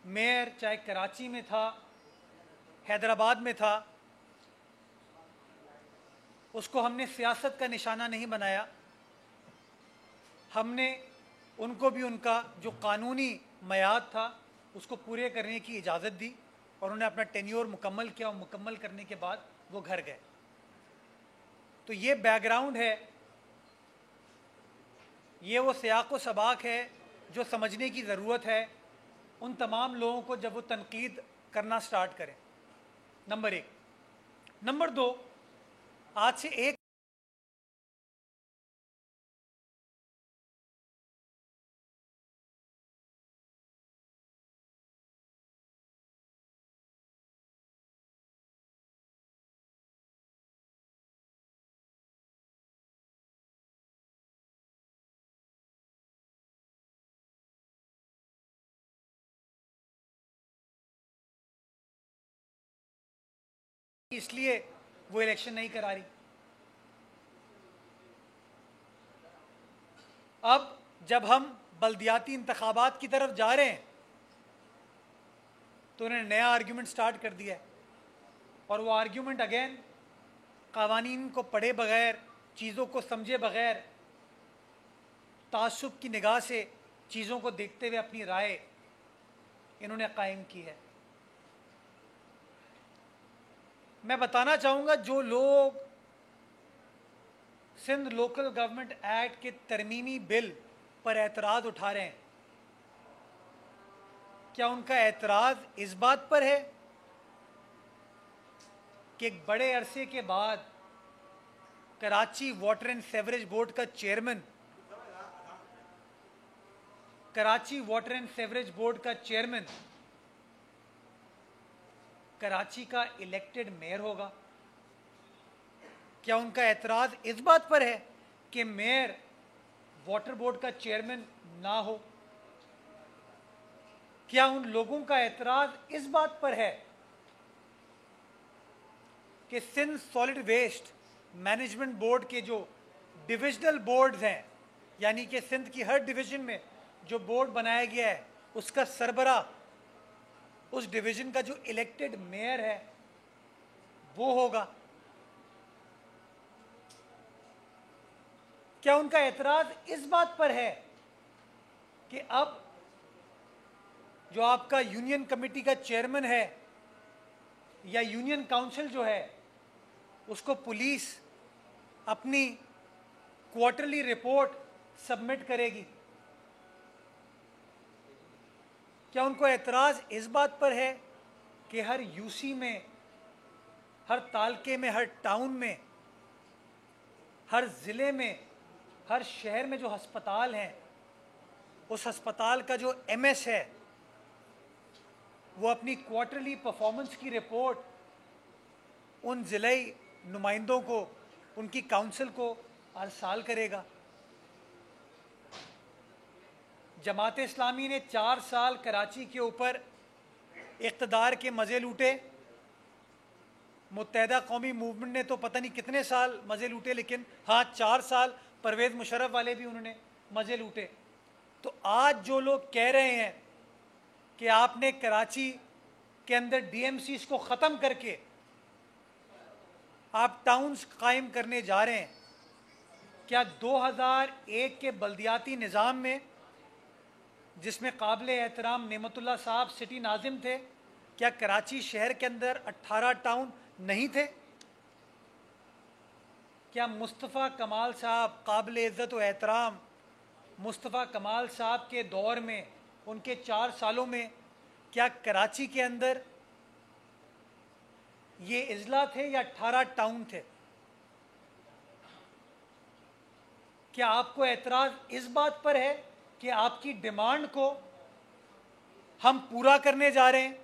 Mayor चाहे कराची में था, हैदराबाद में था, उसको हमने सियासत का निशाना नहीं बनाया। हमने उनको भी उनका जो कानूनी मयाद था उसको पूरे करने की इजाज़त दी और उन्हें अपना टेन्योर मुकम्मल किया और मुकम्मल करने के बाद वो घर गए। तो ये बैकग्राउंड है, ये वो सियाक़ व सबाक़ है जो समझने की ज़रूरत है उन तमाम लोगों को जब वो तनकीद करना स्टार्ट करें। नंबर एक। नंबर दो, आज से एक इसलिए वो इलेक्शन नहीं करा रही। अब जब हम बल्दियाती इंतखाबात की तरफ जा रहे हैं तो उन्होंने नया आर्ग्यूमेंट स्टार्ट कर दिया है और वो आर्ग्यूमेंट अगेन क़वानीन को पढ़े बगैर, चीज़ों को समझे बगैर, तासुब की निगाह से चीज़ों को देखते हुए अपनी राय इन्होंने कायम की है। मैं बताना चाहूँगा, जो लोग सिंध लोकल गवर्नमेंट एक्ट के तरमीमी बिल पर एतराज़ उठा रहे हैं, क्या उनका एतराज़ इस बात पर है कि एक बड़े अरसे के बाद Karachi water and sewerage board का chairman, Karachi water and sewerage board का चेयरमैन कराची का इलेक्टेड मेयर होगा? क्या उनका एतराज़ इस बात पर है कि मेयर वाटर बोर्ड का चेयरमैन ना हो? क्या उन लोगों का एतराज़ इस बात पर है कि Sindh solid waste management board के जो डिविजनल बोर्ड्स हैं, यानी कि सिंध की हर डिवीज़न में जो बोर्ड बनाया गया है उसका सरबरा उस डिवीज़न का जो इलेक्टेड मेयर है वो होगा? क्या उनका एतराज़ इस बात पर है कि अब जो आपका यूनियन कमेटी का चेयरमैन है या यूनियन काउंसिल जो है उसको पुलिस अपनी क्वार्टरली रिपोर्ट सबमिट करेगी? क्या उनको एतराज़ इस बात पर है कि हर यूसी में, हर तालके में, हर टाउन में, हर ज़िले में, हर शहर में जो हस्पताल हैं उस हस्पताल का जो एमएस है वो अपनी क्वार्टरली परफॉर्मेंस की रिपोर्ट उन ज़िले नुमाइंदों को, उनकी काउंसिल को अरसाल करेगा? जमात इस्लामी ने 4 साल कराची के ऊपर इक़्तिदार के मज़े लूटे, मुत्तहदा कौमी मूवमेंट ने तो पता नहीं कितने साल मज़े लूटे, लेकिन हाँ 4 साल परवेज़ मुशर्रफ वाले भी उन्होंने मज़े लूटे। तो आज जो लोग कह रहे हैं कि आपने कराची के अंदर डीएमसीज़ को ख़त्म करके आप टाउन्स कायम करने जा रहे हैं, क्या 2001 के बल्दियाती निज़ाम में जिसमें काबिल एहतराम नेमतुल्लाह साहब सिटी नाजिम थे, क्या कराची शहर के अंदर 18 टाउन नहीं थे? क्या मुस्तफ़ा कमाल साहब, काबिल इज़्ज़त व एहतराम मुस्तफ़ा कमाल साहब के दौर में, उनके 4 सालों में, क्या कराची के अंदर ये इजला थे या 18 टाउन थे? क्या आपको एतराज़ इस बात पर है कि आपकी डिमांड को हम पूरा करने जा रहे हैं?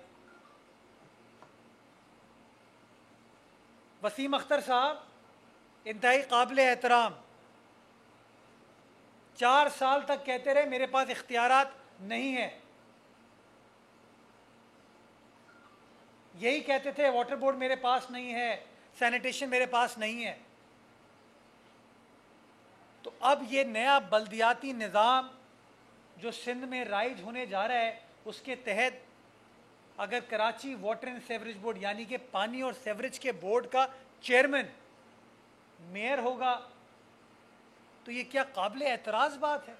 वसीम अख्तर साहब इंतहाई काबिल एहतराम 4 साल तक कहते रहे मेरे पास इख्तियारात नहीं है, यही कहते थे वाटर बोर्ड मेरे पास नहीं है, सैनिटेशन मेरे पास नहीं है। तो अब ये नया बल्दियाती निज़ाम जो सिंध में राइज होने जा रहा है उसके तहत अगर Karachi water and sewerage board यानी कि पानी और सेवरेज के बोर्ड का चेयरमैन मेयर होगा तो ये क्या काबिल एतराज़ बात है?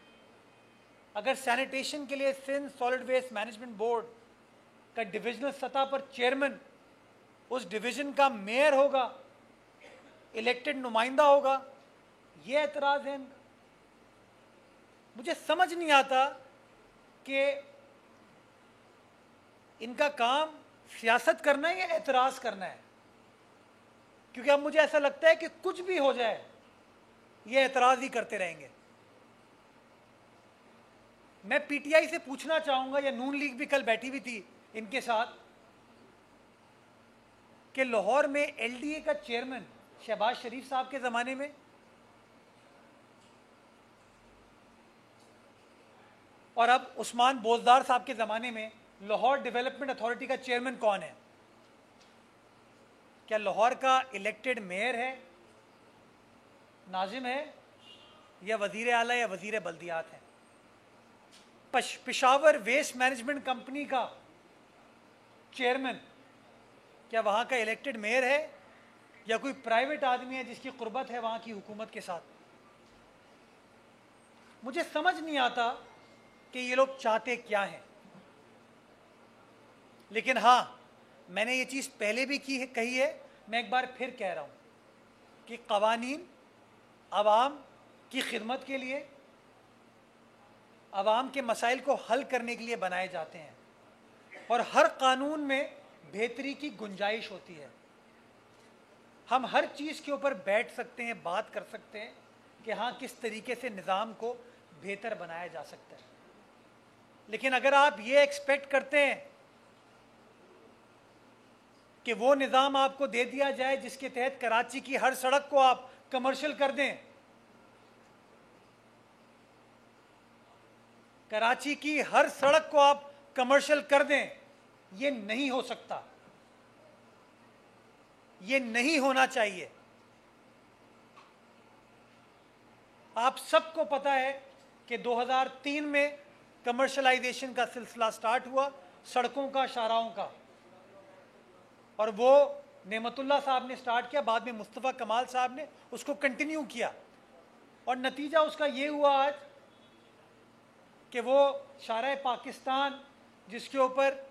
अगर सैनिटेशन के लिए Sindh solid waste management board का डिविजनल सतह पर चेयरमैन उस डिवीजन का मेयर होगा, इलेक्टेड नुमाइंदा होगा, ये एतराज़ है इनका। मुझे समझ नहीं आता कि इनका काम सियासत करना है या एतराज़ करना है, क्योंकि अब मुझे ऐसा लगता है कि कुछ भी हो जाए ये एतराज़ ही करते रहेंगे। मैं पीटीआई से पूछना चाहूँगा, या नून लीग भी कल बैठी हुई थी इनके साथ, कि लाहौर में एलडीए का चेयरमैन शहबाज शरीफ साहब के ज़माने में और अब उस्मान बोजदार साहब के ज़माने में लाहौर डेवलपमेंट अथॉरिटी का चेयरमैन कौन है? क्या लाहौर का इलेक्टेड मेयर है, नाजिम है, या वज़ीर आला या वज़ीर बल्दियात है? पेशावर वेस्ट मैनेजमेंट कंपनी का चेयरमैन क्या वहाँ का इलेक्टेड मेयर है या कोई प्राइवेट आदमी है जिसकी कुर्बत है वहाँ की हुकूमत के साथ? मुझे समझ नहीं आता कि ये लोग चाहते क्या हैं। लेकिन हाँ, मैंने ये चीज़ पहले भी कही है, मैं एक बार फिर कह रहा हूँ कि क़वानीन आवाम की खिदमत के लिए, आवाम के मसाइल को हल करने के लिए बनाए जाते हैं और हर कानून में बेहतरी की गुंजाइश होती है। हम हर चीज़ के ऊपर बैठ सकते हैं, बात कर सकते हैं कि हाँ किस तरीके से निज़ाम को बेहतर बनाया जा सकता है। लेकिन अगर आप ये एक्सपेक्ट करते हैं कि वो निज़ाम आपको दे दिया जाए जिसके तहत कराची की हर सड़क को आप कमर्शियल कर दें, कराची की हर सड़क को आप कमर्शियल कर दें, ये नहीं हो सकता, ये नहीं होना चाहिए। आप सबको पता है कि 2003 में कमर्शलाइजेशन का सिलसिला स्टार्ट हुआ सड़कों का, शाहराहों का, और वो नेमतुल्लाह साहब ने स्टार्ट किया, बाद में मुस्तफ़ा कमाल साहब ने उसको कंटिन्यू किया, और नतीजा उसका ये हुआ आज कि वो शारा पाकिस्तान जिसके ऊपर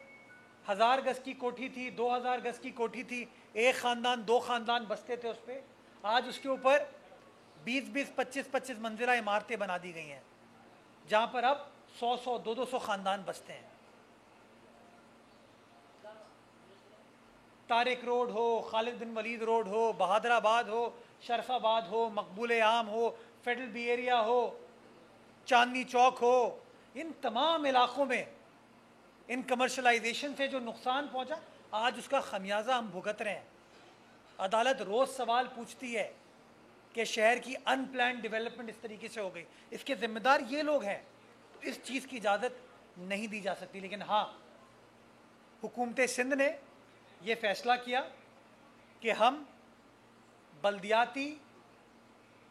1000 गज की कोठी थी, 2000 गज की कोठी थी, एक ख़ानदान 2 ख़ानदान बसते थे उस पर, आज उसके ऊपर 20-20, 25-25 मंजिला इमारतें बना दी गई हैं जहाँ पर अब 100-100, 200-200 ख़ानदान बसते हैं। तारिक रोड हो, खालिद बिन वलीद रोड हो, बहादराबाद हो, शरफाबाद हो, मकबूल आम हो, फेडरल बी एरिया हो, चांदनी चौक हो, इन तमाम इलाक़ों में इन कमर्शलाइजेशन से जो नुकसान पहुँचा, आज उसका खमियाजा हम भुगत रहे हैं। अदालत रोज़ सवाल पूछती है कि शहर की अनप्लान्ड डेवलपमेंट इस तरीके से हो गई, इसके ज़िम्मेदार ये लोग हैं, तो इस चीज़ की इजाज़त नहीं दी जा सकती। लेकिन हाँ, हुकूमत सिंध ने ये फ़ैसला किया कि हम बल्दियाती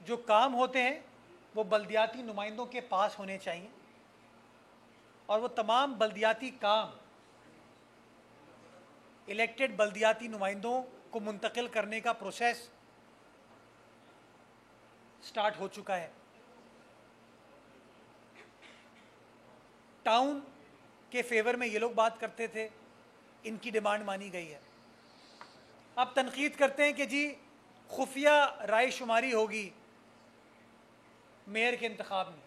जो काम होते हैं वो बल्दियाती नुमाइंदों के पास होने चाहिए, और वो तमाम बल्दियाती काम इलेक्टेड बल्दियाती नुमाइंदों को मुंतकिल करने का प्रोसेस स्टार्ट हो चुका है। टाउन के फेवर में ये लोग बात करते थे, इनकी डिमांड मानी गई है। अब तनकीद करते हैं कि जी खुफिया राय शुमारी होगी मेयर के इंतखाब में।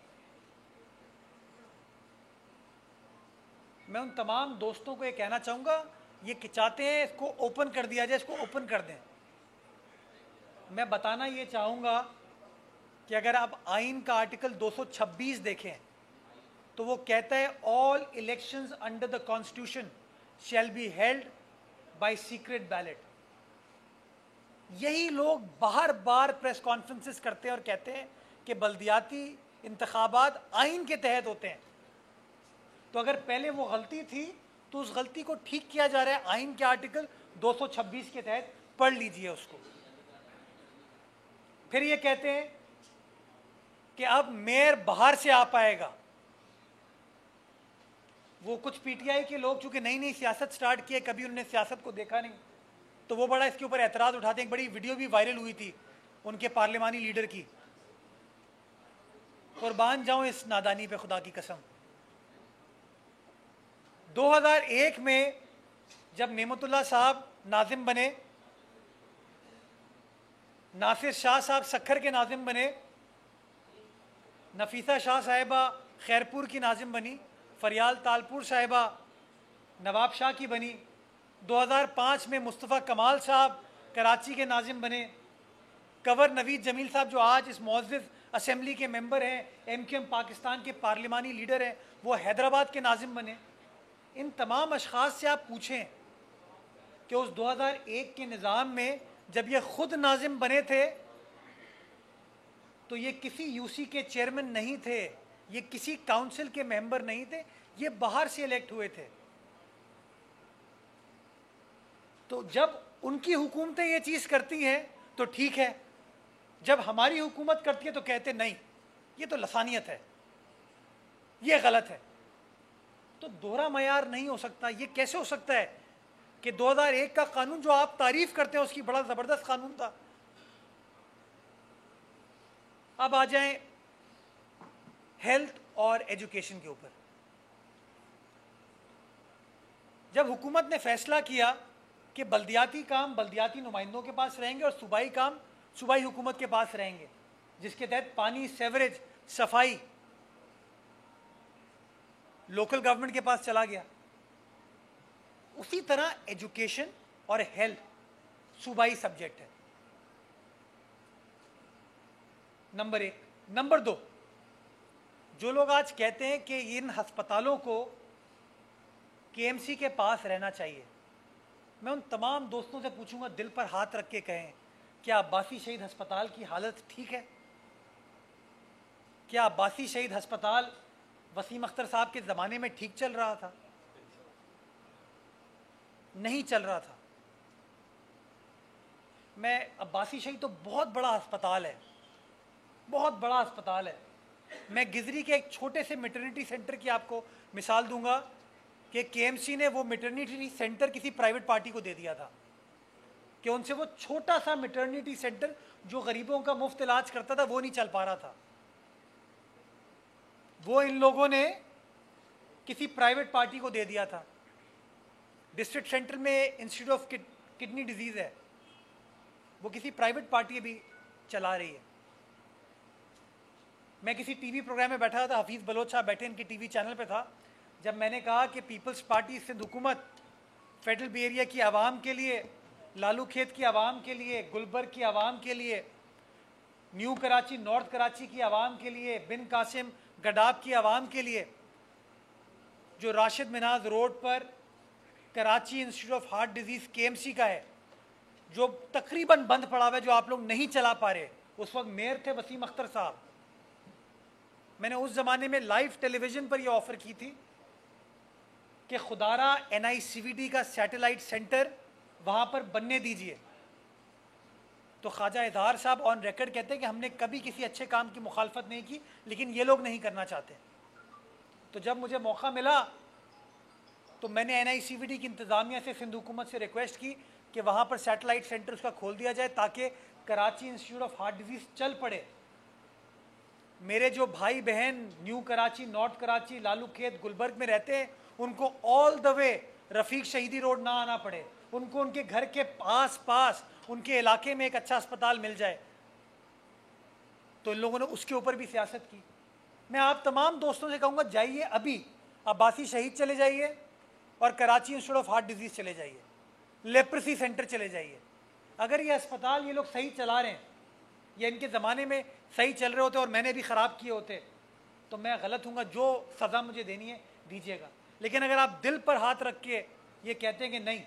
मैं उन तमाम दोस्तों को ये कहना चाहूँगा, ये चाहते हैं इसको ओपन कर दिया जाए, इसको ओपन कर दें। मैं बताना ये चाहूँगा कि अगर आप आइन का आर्टिकल 226 देखें तो वो कहता है all elections under the constitution shall be held by secret ballot. यही लोग बार बार प्रेस कॉन्फ्रेंसेस करते हैं और कहते हैं कि बल्दियाती इंतखाबात आइन के तहत होते हैं। तो अगर पहले वो गलती थी तो उस गलती को ठीक किया जा रहा है आइन के आर्टिकल 226 के तहत, पढ़ लीजिए उसको। फिर ये कहते हैं कि अब मेयर बाहर से आ पाएगा। वो कुछ पीटीआई के लोग चूंकि नई नई सियासत स्टार्ट की है, कभी उन्होंने सियासत को देखा नहीं, तो वो बड़ा इसके ऊपर एतराज़ उठाते हैं। एक बड़ी वीडियो भी वायरल हुई थी उनके पार्लिमानी लीडर की। कुर्बान जाऊं इस नादानी पे, खुदा की कसम। 2001 में जब नेमतुल्लाह साहब नाजिम बने, नासिर शाह साहब सखर के नाजिम बने, नफीसा शाह साहिबा खैरपुर की नाजिम बनी, फरियाल तालपुर साहिबा नवाब शाह की बनी। 2005 में मुस्तफ़ा कमाल साहब कराची के नाजिम बने। कंवर नवीद जमील साहब जो आज इस मुअज़्ज़ज़ असेंबली के मेंबर हैं, एमक्यूएम पाकिस्तान के पार्लिमानी लीडर हैं, वो हैदराबाद के नाजिम बने। इन तमाम अशख़ास से आप पूछें कि उस 2001 के निज़ाम में जब ये ख़ुद नाजिम बने थे तो ये किसी यूसी के चेयरमैन नहीं थे, ये किसी काउंसिल के मेंबर नहीं थे, ये बाहर से इलेक्ट हुए थे। तो जब उनकी हुकूमतें ये चीज़ करती हैं तो ठीक है, जब हमारी हुकूमत करती है तो कहते नहीं ये तो लसानियत है, ये गलत है। तो दोहरा मयार नहीं हो सकता। ये कैसे हो सकता है कि 2001 का कानून जो आप तारीफ करते हैं उसकी बड़ा ज़बरदस्त कानून था। अब आ जाएं हेल्थ और एजुकेशन के ऊपर। जब हुकूमत ने फैसला किया कि बल्दियाती काम बल्दियाती नुमाइंदों के पास रहेंगे और सूबाई काम सूबाई हुकूमत के पास रहेंगे, जिसके तहत पानी, सेवरेज, सफाई लोकल गवर्नमेंट के पास चला गया, उसी तरह एजुकेशन और हेल्थ सूबाई सब्जेक्ट है। नंबर 1। नंबर 2, जो लोग आज कहते हैं कि इन अस्पतालों को केएमसी के पास रहना चाहिए, मैं उन तमाम दोस्तों से पूछूंगा, दिल पर हाथ रख के कहें, क्या अब्बासी शहीद अस्पताल की हालत ठीक है? क्या अब्बासी शहीद अस्पताल वसीम अख्तर साहब के ज़माने में ठीक चल रहा था? नहीं चल रहा था। अब्बासी शहीद तो बहुत बड़ा अस्पताल है, बहुत बड़ा अस्पताल है। मैं गिजरी के एक छोटे से मैटरनिटी सेंटर की आपको मिसाल दूंगा कि केएमसी ने वो मैटरनिटी सेंटर किसी प्राइवेट पार्टी को दे दिया था कि उनसे वो छोटा सा मैटरनिटी सेंटर जो गरीबों का मुफ्त इलाज करता था वो नहीं चल पा रहा था। वो इन लोगों ने किसी प्राइवेट पार्टी को दे दिया था। डिस्ट्रिक्ट सेंटर में इंस्टीट्यूट ऑफ किडनी डिजीज़ है, वो किसी प्राइवेट पार्टी अभी चला रही है। मैं किसी टीवी प्रोग्राम में बैठा था, हफीज़ बलोच साहब बैठे इनके टीवी चैनल पे था, जब मैंने कहा कि पीपल्स पार्टी सिंध हुकूमत फेडरल बी एरिया की आवाम के लिए, लालू खेत की आवाम के लिए, गुलबर्ग की आवाम के लिए, न्यू कराची, नॉर्थ कराची की आवाम के लिए, बिन कासिम गडाब की आवाम के लिए, जो राशिद मिनाज रोड पर Karachi institute of heart disease KMC का है, जो तकरीबन बंद पड़ा हुआ है, जो आप लोग नहीं चला पा रहे। उस वक्त मेयर थे वसीम अख्तर साहब। मैंने उस ज़माने में लाइव टेलीविज़न पर यह ऑफ़र की थी कि खुदारा NICVD का सैटेलाइट सेंटर वहाँ पर बनने दीजिए। तो ख्वाजा इजहार साहब ऑन रिकॉर्ड कहते हैं कि हमने कभी किसी अच्छे काम की मुखालफत नहीं की, लेकिन ये लोग नहीं करना चाहते। तो जब मुझे मौका मिला तो मैंने NICVD की इंतज़ामिया से, सिंध हुकूमत से रिक्वेस्ट की कि वहाँ पर सैटेलाइट सेंटर उसका खोल दिया जाए ताकि Karachi institute of heart disease चल पड़े। मेरे जो भाई बहन न्यू कराची, नॉर्थ कराची, लालू खेत, गुलबर्ग में रहते हैं, उनको ऑल द वे रफ़ीक शहीदी रोड ना आना पड़े, उनको उनके घर के पास उनके इलाके में एक अच्छा अस्पताल मिल जाए। तो इन लोगों ने उसके ऊपर भी सियासत की। मैं आप तमाम दोस्तों से कहूँगा, जाइए अभी अब्बासी शहीद चले जाइए और Karachi institute of heart disease चले जाइए, लेप्रेसी सेंटर चले जाइए। अगर ये अस्पताल ये लोग सही चला रहे हैं या इनके ज़माने में सही चल रहे होते और मैंने भी ख़राब किए होते तो मैं गलत हूँगा। जो सज़ा मुझे देनी है दीजिएगा, लेकिन अगर आप दिल पर हाथ रख के ये कहते हैं कि नहीं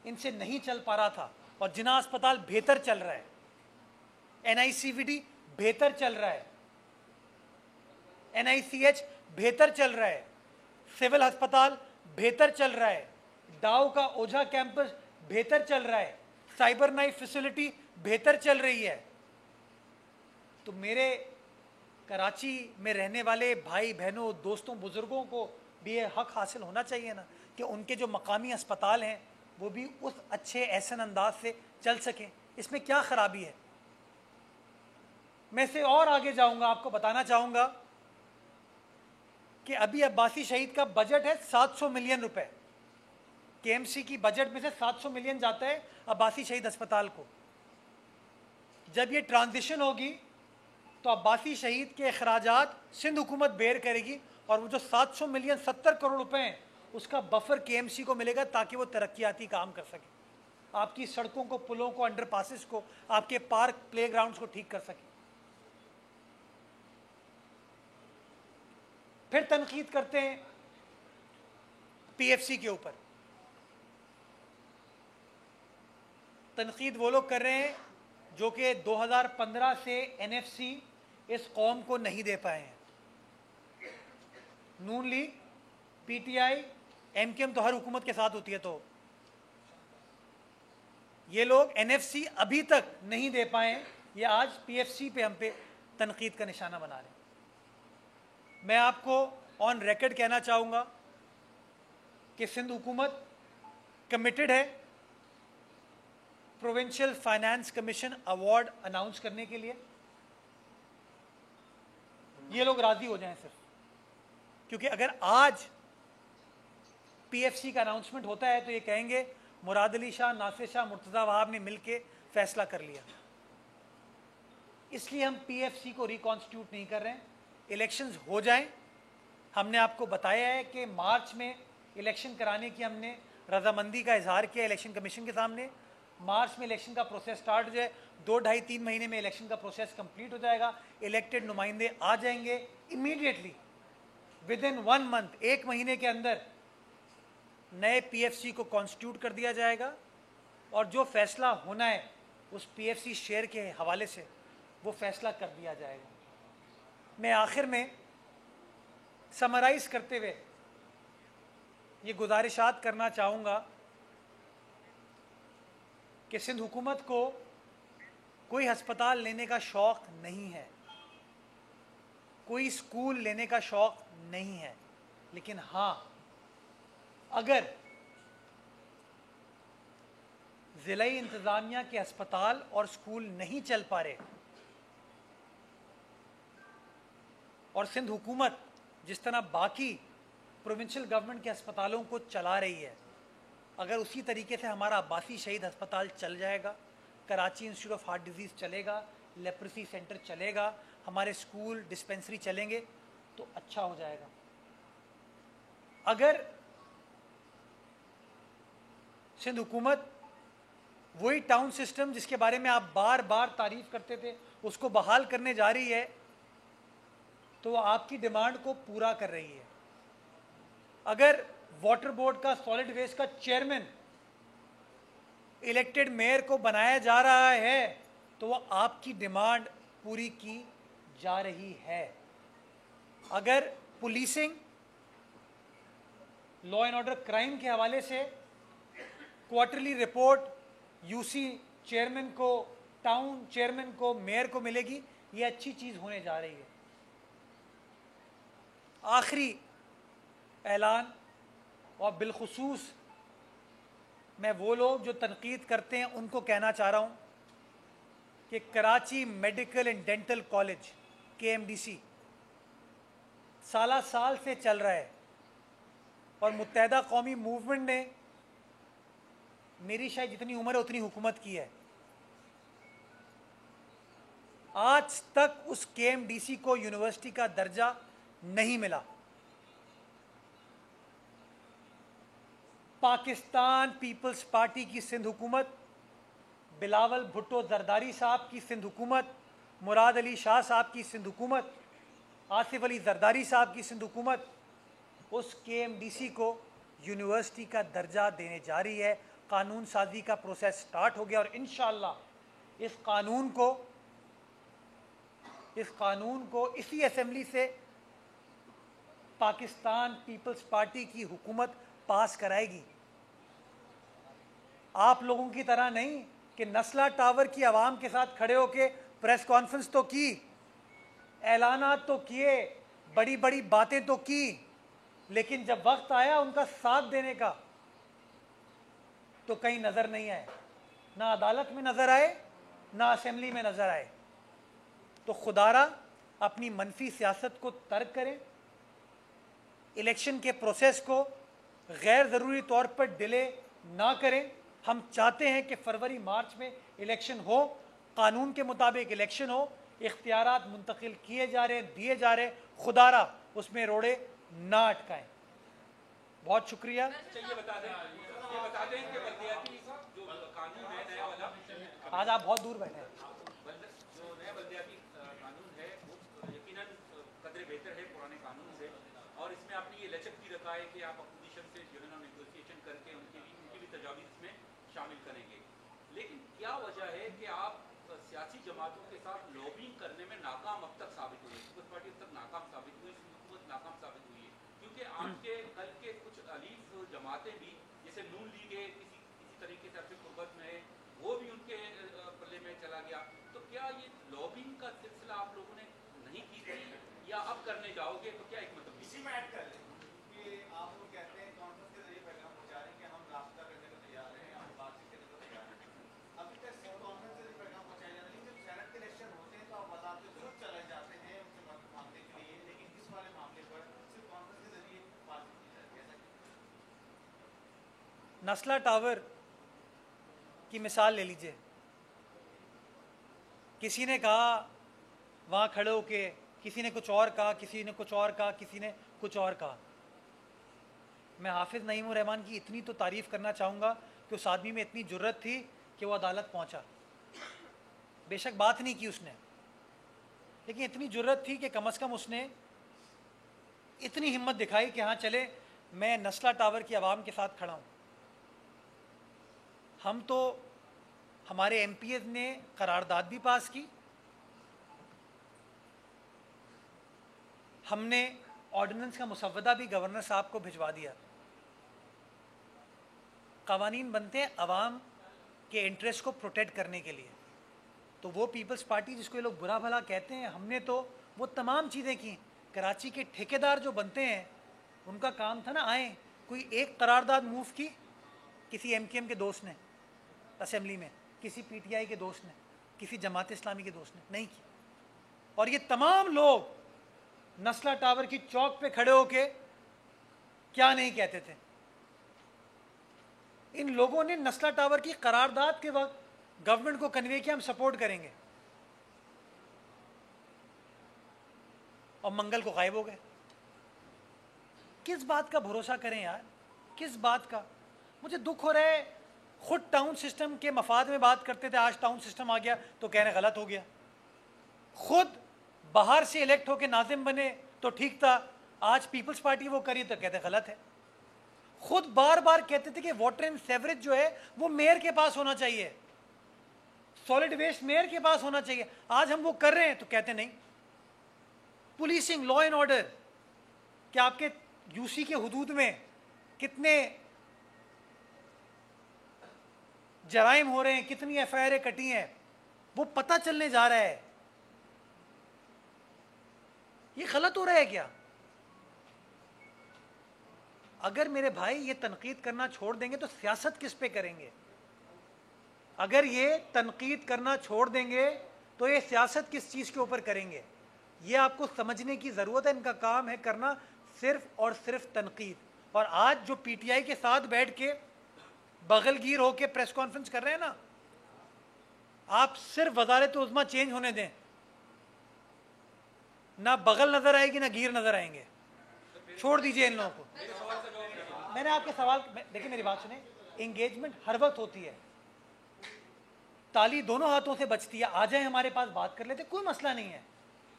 इनसे नहीं चल पा रहा था, और जिना अस्पताल बेहतर चल रहा है, NICVD बेहतर चल रहा है, NICH बेहतर चल रहा है, सिविल अस्पताल बेहतर चल रहा है, डाउ का ओझा कैंपस बेहतर चल रहा है, साइबर नाइफ फैसिलिटी बेहतर चल रही है, तो मेरे कराची में रहने वाले भाई बहनों, दोस्तों, बुज़ुर्गों को भी ये हक हासिल होना चाहिए ना कि उनके जो मकामी अस्पताल हैं वो भी उस अच्छे एहसन अंदाज से चल सकें। इसमें क्या ख़राबी है? मैं से और आगे जाऊंगा, आपको बताना चाहूँगा कि अभी अब्बासी शहीद का बजट है 700 मिलियन रुपए। केएमसी की बजट में से 700 मिलियन जाता है अब्बासी शहीद अस्पताल को। जब ये ट्रांजिशन होगी तो अब्बासी शहीद के अखराजात सिंध हुकूमत बेयर करेगी और वो जो 700 मिलियन 70 करोड़ रुपए हैं उसका बफर केएमसी को मिलेगा ताकि वो तरक्याती काम कर सके, आपकी सड़कों को, पुलों को, अंडरपासेस को, आपके पार्क, प्लेग्राउंड्स को ठीक कर सके। फिर तनकीद करते हैं पीएफसी के ऊपर। तनकीद वो लोग कर रहे हैं जो कि 2015 से एनएफसी इस कौम को नहीं दे पाए हैं। नून लीग, पीटीआई, एमकेएम तो हर हुकूमत के साथ होती है, तो ये लोग एनएफसी अभी तक नहीं दे पाए। ये आज पीएफसी पे हम पे तनकीद का निशाना बना रहे हैं। मैं आपको ऑन रिकॉर्ड कहना चाहूँगा कि सिंध हुकूमत कमिटेड है provincial finance commission award announce करने के लिए। ये लोग राजी हो जाएं सिर्फ, क्योंकि अगर आज पीएफसी का अनाउंसमेंट होता है तो ये कहेंगे मुराद अली शाह, नासिर शाह, मुर्तज़ा वहाब ने मिलकर फैसला कर लिया। इसलिए हम पीएफसी को रिकॉन्स्टिट्यूट नहीं कर रहे हैं। इलेक्शंस हो जाएं। हमने आपको बताया है कि मार्च में इलेक्शन कराने की हमने रजामंदी का इजहार किया इलेक्शन कमीशन के सामने। मार्च में इलेक्शन का प्रोसेस स्टार्ट हो जाए, 2, 2.5, 3 महीने में इलेक्शन का प्रोसेस कंप्लीट हो जाएगा। इलेक्टेड नुमाइंदे आ जाएंगे इमीडिएटली, विद इन 1 मंथ, 1 महीने के अंदर नए पीएफसी को कॉन्स्टिट्यूट कर दिया जाएगा और जो फैसला होना है उस पीएफसी शेयर के हवाले से वो फैसला कर दिया जाएगा। मैं आखिर में समराइज करते हुए ये गुजारिशात करना चाहूँगा कि सिंध हुकूमत को कोई हस्पताल लेने का शौक़ नहीं है, कोई स्कूल लेने का शौक़ नहीं है, लेकिन हाँ, अगर ज़िलाई इंतज़ामिया के अस्पताल और स्कूल नहीं चल पा रहे और सिंध हुकूमत जिस तरह बाकी प्रोविंशियल गवर्नमेंट के अस्पतालों को चला रही है, अगर उसी तरीके से हमारा अब्बासी शहीद अस्पताल चल जाएगा, Karachi institute of heart disease चलेगा, लेप्रेसी सेंटर चलेगा, हमारे स्कूल, डिस्पेंसरी चलेंगे तो अच्छा हो जाएगा। अगर सिंध हुकूमत वही टाउन सिस्टम जिसके बारे में आप बार बार तारीफ़ करते थे उसको बहाल करने जा रही है तो वो आपकी डिमांड को पूरा कर रही है। अगर वाटर बोर्ड का, सॉलिड वेस्ट का चेयरमैन इलेक्टेड मेयर को बनाया जा रहा है तो वो आपकी डिमांड पूरी की जा रही है। अगर policing, law and order, crime के हवाले से क्वार्टरली रिपोर्ट यूसी चेयरमैन को, टाउन चेयरमैन को, मेयर को मिलेगी, ये अच्छी चीज़ होने जा रही है। आखिरी ऐलान, और बिलखुसूस मैं वो लोग जो तनकीद करते हैं उनको कहना चाह रहा हूँ कि Karachi medical and dental college KMDC साल से चल रहा है और मुत्तहदा कौमी मूवमेंट ने, मेरी शायद जितनी उम्र है उतनी हुकूमत की है, आज तक उस KMDC को यूनिवर्सिटी का दर्जा नहीं मिला। पाकिस्तान पीपल्स पार्टी की सिंध हुकूमत, बिलावल भुट्टो जरदारी साहब की सिंध हुकूमत, मुराद अली शाह साहब की सिंध हुकूमत, आसिफ अली जरदारी साहब की सिंध हुकूमत उस KMDC को यूनिवर्सिटी का दर्जा देने जा रही है। कानून साजी का प्रोसेस स्टार्ट हो गया और इंशाअल्लाह इस कानून को इसी असेंबली से पाकिस्तान पीपल्स पार्टी की हुकूमत पास कराएगी। आप लोगों की तरह नहीं कि नस्ला टावर की आवाम के साथ खड़े होकर प्रेस कॉन्फ्रेंस तो की, ऐलानात तो किए, बड़ी बड़ी बातें तो की, लेकिन जब वक्त आया उनका साथ देने का तो कहीं नजर नहीं आए, ना अदालत में नजर आए, ना असेंबली में नजर आए। तो खुदारा अपनी मनफी सियासत को तर्क करें, इलेक्शन के प्रोसेस को गैर ज़रूरी तौर पर डिले ना करें। हम चाहते हैं कि फरवरी मार्च में इलेक्शन हो, कानून के मुताबिक इलेक्शन हो, इख्तियारात मुंतकिल किए जा रहे हैं, दिए जा रहे हैं, खुदारा उसमें रोड़े ना अटकाएं। बहुत शुक्रिया। ये बता दें कि बल्दियाती जो कानून है नया वाला, आज आप बहुत दूर बैठे हैं। जो नया बल्दियाती कानून है वो यकीनन कदरे बेहतर है पुराने कानून से, और इसमें आपने ये लचक भी रखा है कि आप अपोजिशन से जो है ना नेगोशिएशन करके उनकी भी तजावीज़ इसमें शामिल करेंगे। लेकिन क्या वजह है कि आप सियासी जमातों के साथ लॉबिंग करने में नाकाम अब तक साबित हुए? पीपल्स पार्टी अब तक नाकाम साबित हुई, हुकूमत नाकाम साबित हुई है, क्योंकि आपके कल के कुछ अलीफ जमातें भी, जैसे नून लीग है, किसी तरीके से अपनी गुर्बत में है, वो भी उनके पल्ले में चला गया। तो क्या ये लॉबिंग का सिलसिला आप लोगों ने नहीं की थी, या अब करने जाओगे? तो क्या एक मतलब इसी में ऐड कर लें कि आप लोग कहते हैं कॉन्फ्रेंस के जरिए पैगाम पहुंचा रहे हैं कि हम रास्ता करने को तैयार हैं, हम बातचीत करने को तैयार हैं। अभी तक सिर्फ कॉन्फ्रेंस के जरिए पैगाम पहुंचाया जा रहा है, लेकिन जब सेनेट के इलेक्शन होते हैं तो आप बाज़ाब्ते खुद चले जाते हैं उनसे मदद मांगने के लिए, लेकिन इस वाले मामले पर सिर्फ कॉन्फ्रेंस के जरिए बातचीत की जाती है। ऐसा नस्ला टावर की मिसाल ले लीजिए। किसी ने कहा वहाँ खड़े होके, किसी ने कुछ और कहा, किसी ने कुछ और कहा, किसी ने कुछ और कहा। मैं हाफिज़ नईमुर रहमान की इतनी तो तारीफ़ करना चाहूँगा कि उस आदमी में इतनी जुर्रत थी कि वो अदालत पहुँचा। बेशक बात नहीं की उसने, लेकिन इतनी जुर्रत थी कि कम से कम उसने इतनी हिम्मत दिखाई कि हाँ चले, मैं नस्ला टावर की आवाम के साथ खड़ा हूँ। हम तो, हमारे एमपीएस ने करारदाद भी पास की, हमने ऑर्डिनेंस का मुसव्वदा भी गवर्नर साहब को भिजवा दिया। कवानीन बनते हैं अवाम के इंटरेस्ट को प्रोटेक्ट करने के लिए। तो वो पीपल्स पार्टी जिसको ये लोग बुरा भला कहते हैं, हमने तो वो तमाम चीज़ें की। कराची के ठेकेदार जो बनते हैं उनका काम था ना, आए कोई एक करारदाद मूव की, किसी एमकेएम के दोस्त ने असेंबली में, किसी पीटीआई के दोस्त ने, किसी जमात इस्लामी के दोस्त ने नहीं की। और ये तमाम लोग नस्ला टावर की चौक पे खड़े होके क्या नहीं कहते थे। इन लोगों ने नस्ला टावर की करारदाद के वक्त गवर्नमेंट को कन्वे किया हम सपोर्ट करेंगे, और मंगल को गायब हो गए। किस बात का भरोसा करें यार, किस बात का? मुझे दुख हो रहा है, खुद टाउन सिस्टम के मफाद में बात करते थे, आज टाउन सिस्टम आ गया तो कहने गलत हो गया। खुद बाहर से इलेक्ट होकर नाजिम बने तो ठीक था, आज पीपल्स पार्टी वो करी तो कहते गलत है। खुद बार बार कहते थे कि वाटर एंड सेवरेज जो है वो मेयर के पास होना चाहिए, सॉलिड वेस्ट मेयर के पास होना चाहिए, आज हम वो कर रहे हैं तो कहते नहीं। पुलिसिंग, लॉ एंड ऑर्डर, क्या आपके यूसी के हुदूद में कितने जराइम हो रहे हैं, कितनी एफआईआर कटी हैं, वो पता चलने जा रहा है। ये गलत हो रहा है क्या? अगर मेरे भाई ये तनकीद करना छोड़ देंगे तो सियासत किस पे करेंगे? अगर ये तनकीद करना छोड़ देंगे तो ये सियासत किस चीज़ के ऊपर करेंगे? ये आपको समझने की ज़रूरत है। इनका काम है करना सिर्फ और सिर्फ तनकीद। और आज जो पीटीआई के साथ बैठ के बगलगीर होके प्रेस कॉन्फ्रेंस कर रहे हैं ना, आप सिर्फ वजारत उज़्मा चेंज होने दें, ना बगल नजर आएगी ना गिर नजर आएंगे। छोड़ दीजिए इन लोगों को। मैंने आपके सवाल, देखिए मेरी बात सुने, एंगेजमेंट हर वक्त होती है, ताली दोनों हाथों से बचती है। आ जाए हमारे पास, बात कर लेते, कोई मसला नहीं है।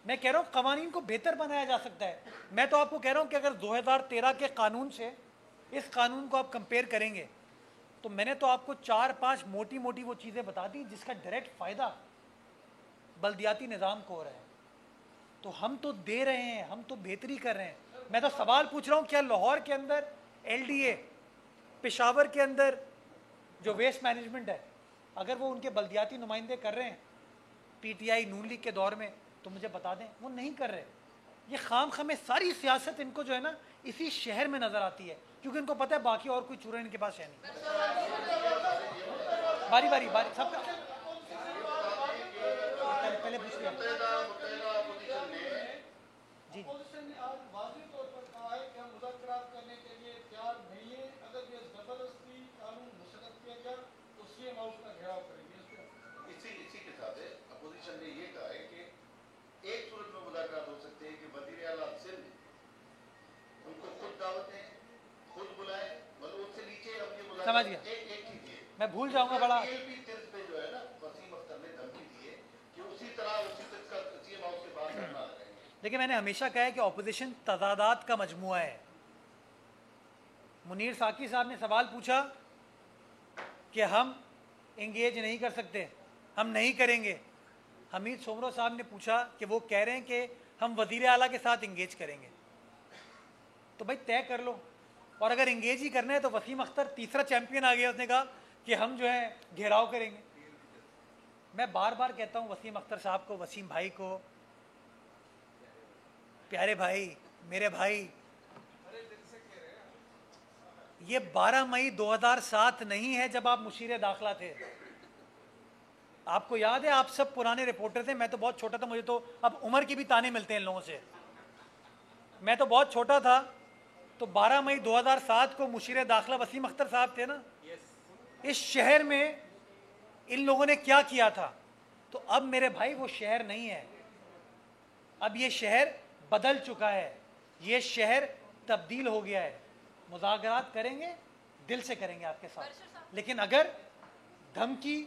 मैं कह रहा हूँ कवानीन को बेहतर बनाया जा सकता है। मैं तो आपको कह रहा हूँ कि अगर 2013 के कानून से इस कानून को आप कंपेयर करेंगे तो मैंने तो आपको 4-5 मोटी मोटी वो चीज़ें बता दी जिसका डायरेक्ट फ़ायदा बल्दियाती निज़ाम को हो रहा है। तो हम तो दे रहे हैं, हम तो बेहतरी कर रहे हैं। मैं तो सवाल पूछ रहा हूँ, क्या लाहौर के अंदर एलडीए, पेशावर के अंदर जो वेस्ट मैनेजमेंट है, अगर वो उनके बल्दियाती नुमाइंदे कर रहे हैं पीटीआई नून लीग के दौर में, तो मुझे बता दें। वो नहीं कर रहे। ये खाम खामे सारी सियासत इनको जो है ना इसी शहर में नजर आती है, क्योंकि इनको पता है बाकी और कोई चूरन इनके पास है नहीं। बारी बारी बारी सबका पहले पूछ लिया जी। अपोजिशन ने आज वाज़ेह तौर पर कहा है कि हम मुज़ाकरात करने के लिए तैयार नहीं है। अगर ये ज़बरदस्ती कानून मुस्तरद किया गया तो सीएम हाउस का घेराव करेंगे। इसी के साथ अपोजिशन ने ये कहा है कि एक सूरत में मुलाकात हो सकती है कि वज़ीर आला सिंध उनको खुद दावत दें, खुद बुलाए, मतलब उससे नीचे अपनी मुलाकात। समझ गया। एक चीज है, मैं भूल जाऊंगा बड़ा। पीएलपी तिर्स पे जो है ना वसीम अख्तर ने धमकी दी है कि उसी तरह उसी तक का सीएम हाउस के बाहर करना है। देखिए, मैंने हमेशा कहा है कि ऑपोजिशन तजादात का मजमुआ है। मुनीर साकी साहब ने सवाल पूछा कि हम इंगेज नहीं कर सकते, हम नहीं करेंगे। हमीद सोमरो साहब ने पूछा कि वो कह रहे हैं कि हम वज़ीर आला के साथ इंगेज करेंगे। तो भाई तय कर लो, और अगर इंगेज ही करना है तो वसीम अख्तर तीसरा चैंपियन आ गया, उसने कहा कि हम जो है घेराव करेंगे। मैं बार बार कहता हूँ वसीम अख्तर साहब को, वसीम भाई को, प्यारे भाई, मेरे भाई, ये 12 मई 2007 नहीं है जब आप मुशीर दाखिला थे। आपको याद है, आप सब पुराने रिपोर्टर थे, मैं तो बहुत छोटा था, मुझे तो अब उम्र के भी ताने मिलते हैं इन लोगों से। मैं तो बहुत छोटा था, तो 12 मई 2007 को मुशीर दाखिला वसीम अख्तर साहब थे ना। इस शहर में इन लोगों ने क्या किया था? तो अब मेरे भाई वो शहर नहीं है, अब ये शहर बदल चुका है, ये शहर तब्दील हो गया है। मुज़ाकरात करेंगे, दिल से करेंगे आपके साथ, लेकिन अगर धमकी,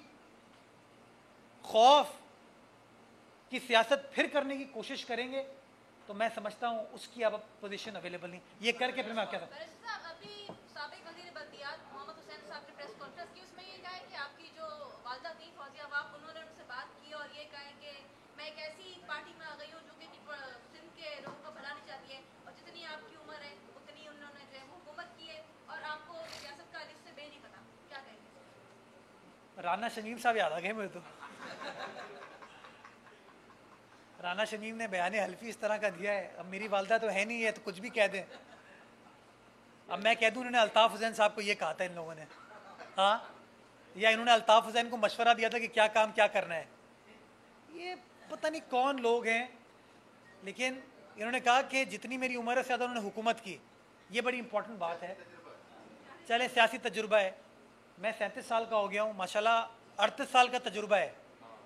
खौफ की सियासत फिर करने की कोशिश करेंगे तो मैं समझता हूँ उसकी अब पोजीशन अवेलेबल नहीं। ये करके फिर मैं क्या अभी साबिक वज़ीर बल्दियात मोहम्मद हुसैन साहब ने प्रेस कॉन्फ्रेंस की, उसमें ये कहा है कि आपकी जो वालदा थी फौजिया वाक, उन्होंने उनसे बात की और ये कहा है कि मैं एक ऐसी पार्टी में आ गई हूँ जो कि सिंध के लोगों का भला नहीं चाहती है, और जितनी आपकी उम्र है उतनी उन्होंने जो है वो हुकूमत की है और आपको सियासत का इससे बे नहीं पता। क्या कहेंगे? राना शमीम साहब याद आ गए मुझे तो। राना शमीम ने बयान हल्फी इस तरह का दिया है, अब मेरी वालदा तो है नहीं है तो कुछ भी कह दें। अब मैं कह दूं उन्होंने अल्ताफ़ हुसैन साहब को ये कहा था इन लोगों ने, हाँ, या इन्होंने अल्ताफ़ हुसैन को मशवरा दिया था कि क्या काम क्या करना है। ये पता नहीं कौन लोग हैं, लेकिन इन्होंने कहा कि जितनी मेरी उम्र है ज़्यादा उन्होंने हुकूमत की। ये बड़ी इंपॉर्टेंट बात है। चले, सियासी तजुर्बा है, मैं 37 साल का हो गया हूँ, माशाल्लाह 38 साल का तजुर्बा है।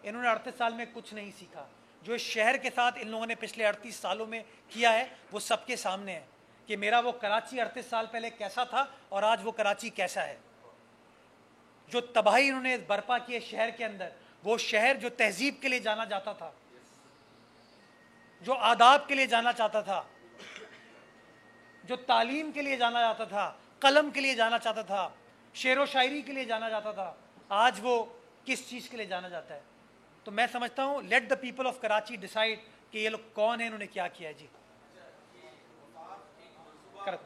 इन्होंने 38 साल में कुछ नहीं सीखा। जो इस शहर के साथ इन लोगों ने पिछले 38 सालों में किया है वो सबके सामने है कि मेरा वो कराची 38 साल पहले कैसा था और आज वो कराची कैसा है। जो तबाही इन्होंने बर्पा की है शहर के अंदर, वो शहर जो तहजीब के लिए जाना जाता था, जो आदाब के लिए जाना चाहता था, जो तालीम के लिए जाना जाता था, कलम के लिए जाना चाहता था, शेर व शायरी के लिए जाना जाता था, आज वो किस चीज़ के लिए जाना जाता है। तो मैं समझता हूँ let the people of Karachi decide कि ये लोग कौन है, इन्होंने क्या किया है। जी कर दो।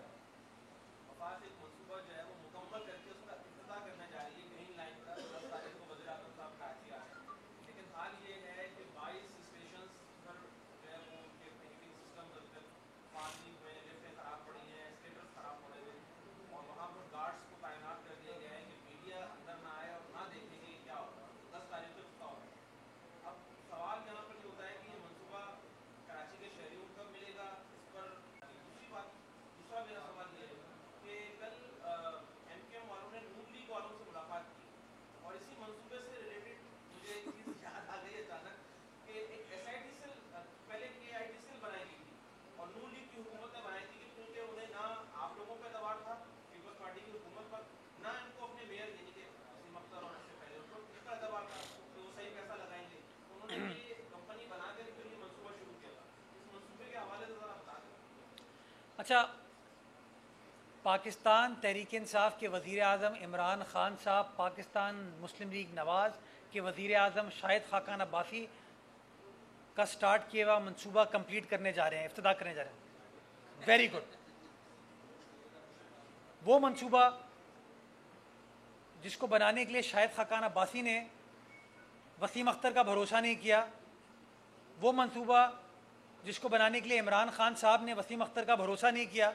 अच्छा, पाकिस्तान तहरीक इंसाफ के वज़ीर आज़म इमरान ख़ान साहब पाकिस्तान मुस्लिम लीग नवाज़ के वज़ीर आज़म शाहिद खाकान अब्बासी का स्टार्ट किया हुआ मंसूबा कंप्लीट करने जा रहे हैं, इफ्तिदा करने जा रहे हैं। Very good. वो मंसूबा जिसको बनाने के लिए शाहिद खाकान अब्बासी ने वसीम अख्तर का भरोसा नहीं किया, वो मंसूबा जिसको बनाने के लिए इमरान खान साहब ने वसीम अख्तर का भरोसा नहीं किया,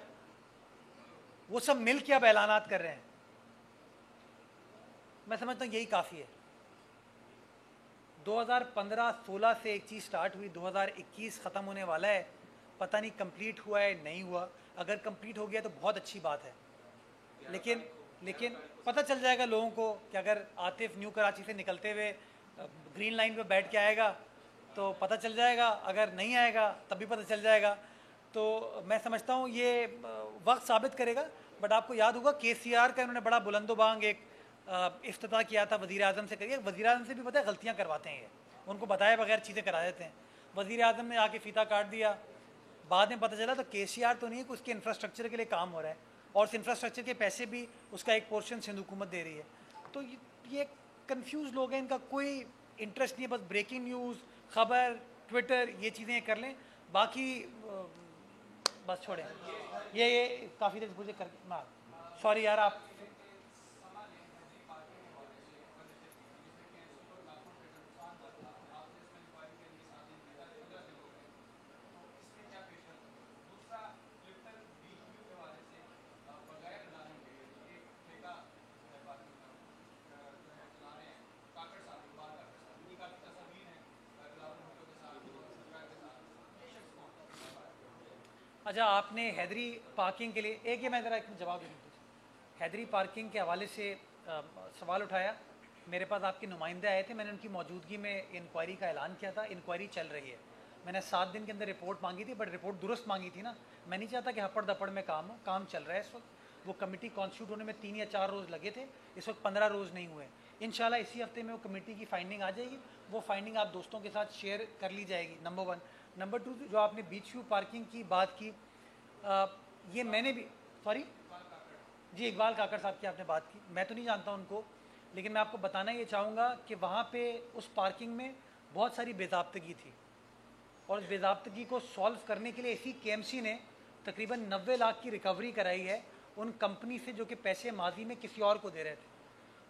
वो सब मिल के अब ऐलानात कर रहे हैं। मैं समझता हूँ यही काफ़ी है। 2015-16 से एक चीज़ स्टार्ट हुई, 2021 ख़त्म होने वाला है, पता नहीं कंप्लीट हुआ है नहीं हुआ। अगर कंप्लीट हो गया तो बहुत अच्छी बात है, लेकिन पता चल जाएगा लोगों को कि अगर आतिफ न्यू कराची से निकलते हुए ग्रीन लाइन पे बैठ के आएगा तो पता चल जाएगा, अगर नहीं आएगा तब भी पता चल जाएगा। तो मैं समझता हूँ ये वक्त साबित करेगा। बट आपको याद होगा KCR का इन्होंने बड़ा बुलंदोबांग एक इफ्तिताह किया था वज़ीर आज़म से करिए। वज़ीर आज़म से भी पता है गलतियाँ करवाते हैं ये, उनको बताए बगैर चीज़ें करा देते हैं। वज़ीर आज़म ने आके फीता काट दिया, बाद में पता चला तो KCR तो नहीं है, उसके इंफ्रास्ट्रक्चर के लिए काम हो रहा है और उस इंफ्रास्ट्रक्चर के पैसे भी उसका एक पोर्शन सिंध हुकूमत दे रही है। तो ये कंफ्यूज लोग हैं, इनका कोई इंटरेस्ट नहीं है, बस ब्रेकिंग न्यूज़, खबर, ट्विटर, ये चीज़ें कर लें, बाकी बस छोड़ें। ये काफ़ी देर मुझे कर सॉरी यार आप अच्छा, आपने हैदरी पार्किंग के लिए एक ये मैं ज़रा एक जवाब दे दूँ। हैदरी पार्किंग के हवाले से सवाल उठाया, मेरे पास आपके नुमाइंदे आए थे, मैंने उनकी मौजूदगी में इंक्वायरी का ऐलान किया था। इंक्वायरी चल रही है, मैंने 7 दिन के अंदर रिपोर्ट मांगी थी, बट रिपोर्ट दुरुस्त मांगी थी ना। मैं नहीं चाहता कि हपड़ दपड़ में काम हो, काम चल रहा है इस वक्त। वो कमेटी कॉन्स्टिट्यूट होने में 3 या 4 रोज़ लगे थे, इस वक्त 15 रोज़ नहीं हुए। इंशाल्लाह इसी हफ्ते में वो कमेटी की फाइंडिंग आ जाएगी, वो फाइंडिंग आप दोस्तों के साथ शेयर कर ली जाएगी, नंबर 1। नंबर 2, जो आपने बीच व्यू पार्किंग की बात की, ये मैंने भी सॉरी जी इकबाल काकड़ साहब की आपने बात की, मैं तो नहीं जानता उनको, लेकिन मैं आपको बताना ये चाहूँगा कि वहाँ पे उस पार्किंग में बहुत सारी बेज़ाब्तगी थी और उस बेज़ाब्तगी को सॉल्व करने के लिए इसी KMC ने तकरीबन 90 लाख की रिकवरी कराई है उन कंपनी से जो कि पैसे माजी में किसी और को दे रहे थे।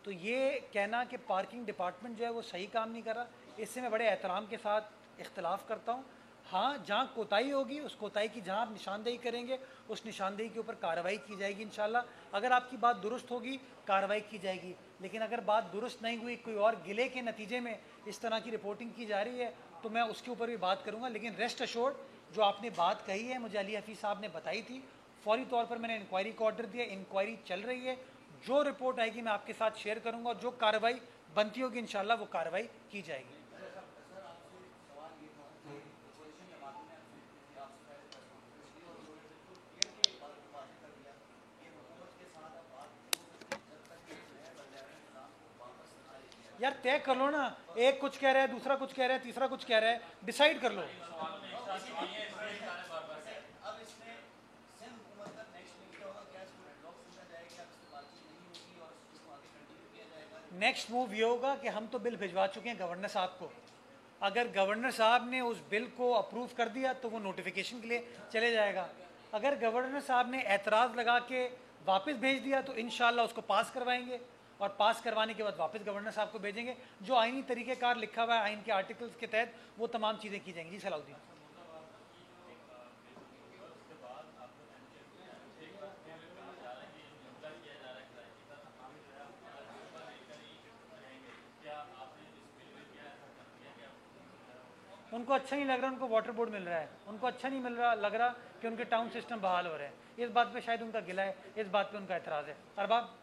तो ये कहना कि पार्किंग डिपार्टमेंट जो है वो सही काम नहीं कर रहा, इससे मैं बड़े एहतराम के साथ इख्तलाफ करता हूँ। हाँ, जहाँ कोताही होगी उस कोताही की जहाँ आप निशानदेही करेंगे उस निशानदेही के ऊपर कार्रवाई की जाएगी इंशाल्लाह। अगर आपकी बात दुरुस्त होगी कार्रवाई की जाएगी, लेकिन अगर बात दुरुस्त नहीं हुई, कोई और गिले के नतीजे में इस तरह की रिपोर्टिंग की जा रही है तो मैं उसके ऊपर भी बात करूँगा। लेकिन रेस्ट अश्योर्ड, जो आपने बात कही है मुझे अली हफीज़ साहब ने बताई थी, फौरी तौर पर मैंने इंक्वायरी को ऑर्डर दिया, इंक्वायरी चल रही है। जो रिपोर्ट आएगी मैं आपके साथ शेयर करूँगा और जो कार्रवाई बनती होगी इंशाल्लाह वो कार्रवाई की जाएगी। यार तय कर लो ना, एक कुछ कह रहा है, दूसरा कुछ कह रहा है, तीसरा कुछ कह रहा है, डिसाइड कर लो। नेक्स्ट मूव ये होगा कि हम तो बिल भिजवा चुके हैं गवर्नर साहब को, अगर गवर्नर साहब ने उस बिल को अप्रूव कर दिया तो वो नोटिफिकेशन के लिए चले जाएगा। अगर गवर्नर साहब ने एतराज़ लगा के वापस भेज दिया तो इंशाल्लाह उसको पास करवाएंगे और पास करवाने के बाद वापस गवर्नर साहब को भेजेंगे। जो आईनी तरीक़ेकार लिखा हुआ है आइन के आर्टिकल्स के तहत वो तमाम चीज़ें की जाएंगी। जी सलाउद्दीन। उनको अच्छा नहीं लग रहा, उनको वाटर बोर्ड मिल रहा है, उनको अच्छा नहीं लग रहा कि उनके टाउन सिस्टम बहाल हो रहे हैं। इस बात पे शायद उनका गिला है, इस बात पे उनका एतराज़ है। अरबाब